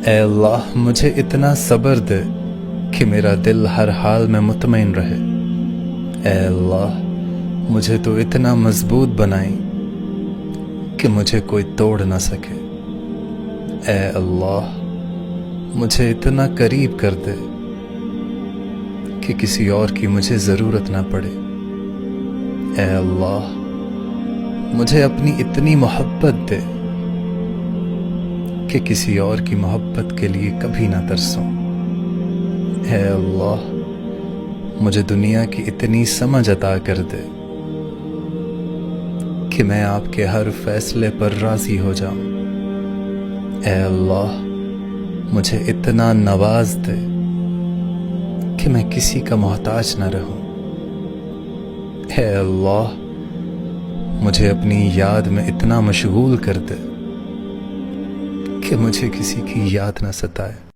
اے اللہ مجھے اتنا صبر دے کہ میرا دل ہر حال میں مطمئن رہے۔ اے اللہ مجھے تو اتنا مضبوط بنائی کہ مجھے کوئی توڑ نہ سکے۔ اے اللہ مجھے اتنا قریب کر دے کہ کسی اور کی مجھے ضرورت نہ پڑے۔ اے اللہ مجھے اپنی اتنی محبت دے کہ کسی اور کی محبت کے لیے کبھی نہ ترسوں۔ اے اللہ مجھے دنیا کی اتنی سمجھ عطا کر دے کہ میں آپ کے ہر فیصلے پر راضی ہو جاؤں۔ اے اللہ مجھے اتنا نواز دے کہ میں کسی کا محتاج نہ رہوں۔ اے اللہ مجھے اپنی یاد میں اتنا مشغول کر دے کہ مجھے کسی کی یاد نہ ستائے۔